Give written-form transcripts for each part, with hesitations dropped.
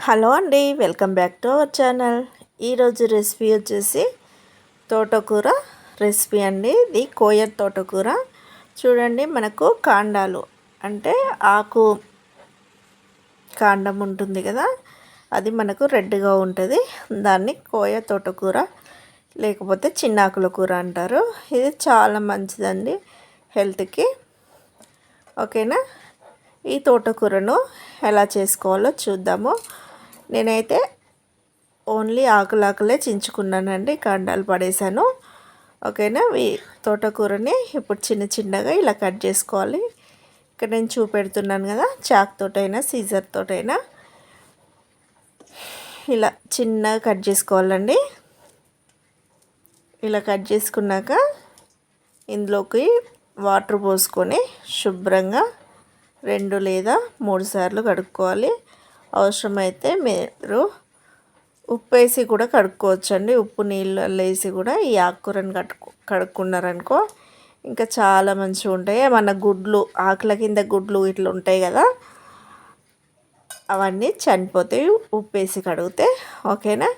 Hello అండి, welcome back to our channel. ఈరోజు recipe వచ్చేసి తోటకూర రెసిపీ అండి. ఇది కోయర్ తోటకూర. చూడండి, మనకు కాండాలు అంటే ఆకు కాండం ఉంటుంది కదా, అది మనకు రెడ్గా ఉంటుంది. దాన్ని కోయ తోటకూర లేకపోతే చిన్నాకుల కూర అంటారు. ఇది చాలా మంచిదండి హెల్త్కి. ఓకేనా, ఈ తోటకూరను ఎలా చేసుకోవాలో చూద్దాము. నేనైతే ఓన్లీ ఆకులే చించుకున్నానండి, కాండాలు పడేసాను. ఓకేనా, ఈ తోటకూరని ఇప్పుడు చిన్నగా ఇలా కట్ చేసుకోవాలి. ఇక్కడ నేను చూపెడుతున్నాను కదా, చాక్ తోటైనా సీజర్ తోటైనా ఇలా చిన్నగా కట్ చేసుకోవాలండి. ఇలా కట్ చేసుకున్నాక ఇందులోకి వాటర్ పోసుకొని శుభ్రంగా 2 లేదా 3 సార్లు కడుక్కోవాలి. అవసరమైతే మీరు ఉప్పు వేసి కూడా కడుక్కోవచ్చండి. ఉప్పు నీళ్ళల్లో వేసి కూడా ఈ ఆకుకూరని కడుక్కున్నారనుకో ఇంకా చాలా మంచిగా ఉంటాయి. ఏమన్నా గుడ్లు, ఆకుల కింద గుడ్లు ఇట్లా ఉంటాయి కదా, అవన్నీ చనిపోతాయి ఉప్పు వేసి కడిగితే. ఓకేనా,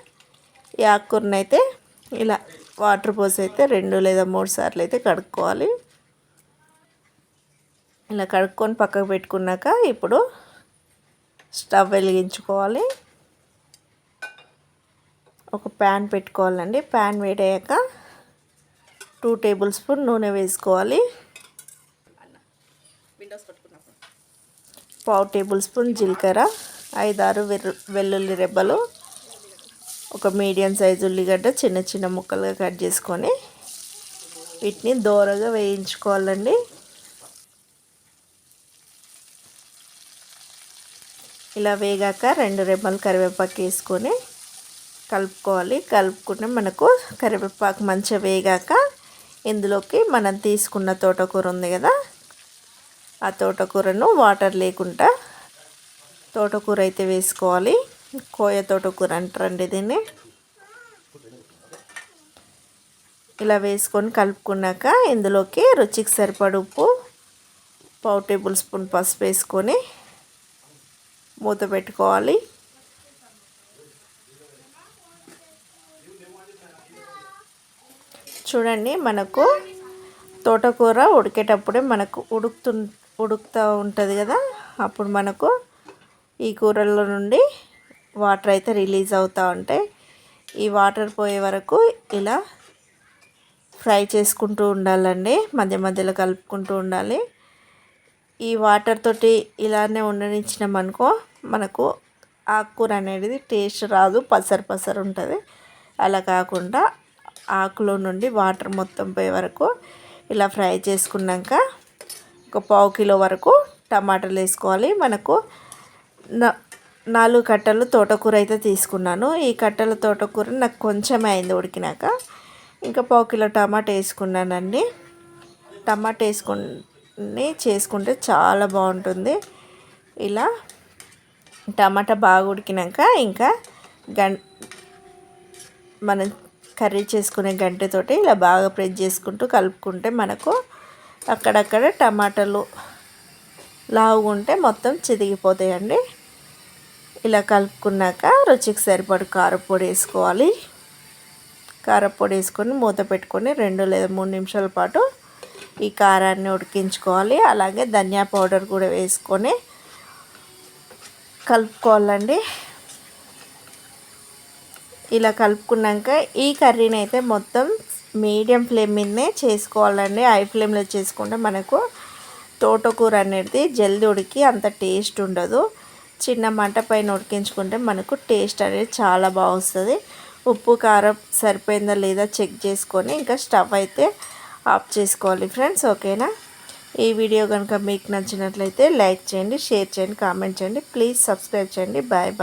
ఈ ఆకుకూరని అయితే ఇలా వాటర్ పోసి అయితే 2 లేదా 3 సార్లు అయితే కడుక్కోవాలి. ఇలా కడుక్కొని పక్కకు పెట్టుకున్నాక ఇప్పుడు స్టవ్ వెలిగించుకోవాలి. ఒక ప్యాన్ పెట్టుకోవాలండి. ప్యాన్ వేడయ్యాక 2 టేబుల్ స్పూన్ నూనె వేసుకోవాలి. 1/2 టేబుల్ స్పూన్ జీలకర్ర, 5-6 వెల్లుల్లి రెబ్బలు, ఒక మీడియం సైజు ఉల్లిగడ్డ చిన్న ముక్కలుగా కట్ చేసుకొని వీటిని దోరగా వేయించుకోవాలండి. ఇలా వేగాక 2 రెమ్మలు కరివేపాకు వేసుకొని కలుపుకోవాలి. కలుపుకుంటే మనకు కరివేపాకు మంచిగా వేగాక ఇందులోకి మనం తీసుకున్న తోటకూర ఉంది కదా, ఆ తోటకూరను వాటర్ లేకుండా తోటకూర అయితే వేసుకోవాలి. కోయ తోటకూర అంటారండి దీన్ని. ఇలా వేసుకొని కలుపుకున్నాక ఇందులోకి రుచికి సరిపడ ఉప్పు, 1/2 టేబుల్ స్పూన్ పసుపు వేసుకొని మూత పెట్టుకోవాలి. చూడండి, మనకు తోటకూర ఉడికేటప్పుడే మనకు ఉడుకుతూ ఉంటుంది కదా, అప్పుడు మనకు ఈ కూరల్లో నుండి వాటర్ అయితే రిలీజ్ అవుతూ ఉంటాయి. ఈ వాటర్ పోయే వరకు ఇలా ఫ్రై చేసుకుంటూ ఉండాలండి. మధ్యలో కలుపుకుంటూ ఉండాలి. ఈ వాటర్ తోటి ఇలానే ఉండనిచ్చినామనుకో మనకు ఆకుకూర అనేది టేస్ట్ రాదు, పసరు ఉంటుంది. అలా కాకుండా ఆకులో నుండి వాటర్ మొత్తం పోయే వరకు ఇలా ఫ్రై చేసుకున్నాక ఒక 1/2 కిలో వరకు టమాటాలు వేసుకోవాలి. మనకు 4 కట్టలు తోటకూర అయితే తీసుకున్నాను. ఈ కట్టల తోటకూర నాకు కొంచెం అయింది ఉడికినాక. ఇంకా 1/2 కిలో టమాటా వేసుకున్నానండి. టమాటా వేసుకొని చేసుకుంటే చాలా బాగుంటుంది. ఇలా టమాటా బాగా ఉడికినాక ఇంకా మనం కర్రీ చేసుకునే గంటెతోటి ఇలా బాగా ప్రెస్ చేసుకుంటూ కలుపుకుంటే మనకు అక్కడక్కడ టమాటాలు లావుగా ఉంటే మొత్తం చిదిగిపోతాయండి. ఇలా కలుపుకున్నాక రుచికి సరిపడు కారపొడి వేసుకోవాలి. కారపొడి వేసుకొని మూత పెట్టుకొని 2 లేదా 3 నిమిషాల పాటు ఈ కారాన్ని ఉడికించుకోవాలి. అలాగే ధనియా పౌడర్ కూడా వేసుకొని కలుపుకోవాలండి. ఇలా కలుపుకున్నాక ఈ కర్రీని అయితే మొత్తం మీడియం ఫ్లేమ్ మీదనే చేసుకోవాలండి. హై ఫ్లేమ్లో చేసుకుంటే మనకు తోటకూర అనేది జల్దీ ఉడికి అంత టేస్ట్ ఉండదు. చిన్న మంట పైన ఉడికించుకుంటే మనకు టేస్ట్ అనేది చాలా బాగా వస్తుంది. ఉప్పు కారం సరిపోయిందా లేదా చెక్ చేసుకొని ఇంకా స్టవ్ అయితే ఆఫ్ చేసుకోవాలి ఫ్రెండ్స్. ఓకేనా, ఈ వీడియో కనుక మీకు నచ్చినట్లయితే లైక్ చేయండి, షేర్ చేయండి, కామెంట్ చేయండి. ప్లీజ్ సబ్స్క్రైబ్ చేయండి. బాయ్.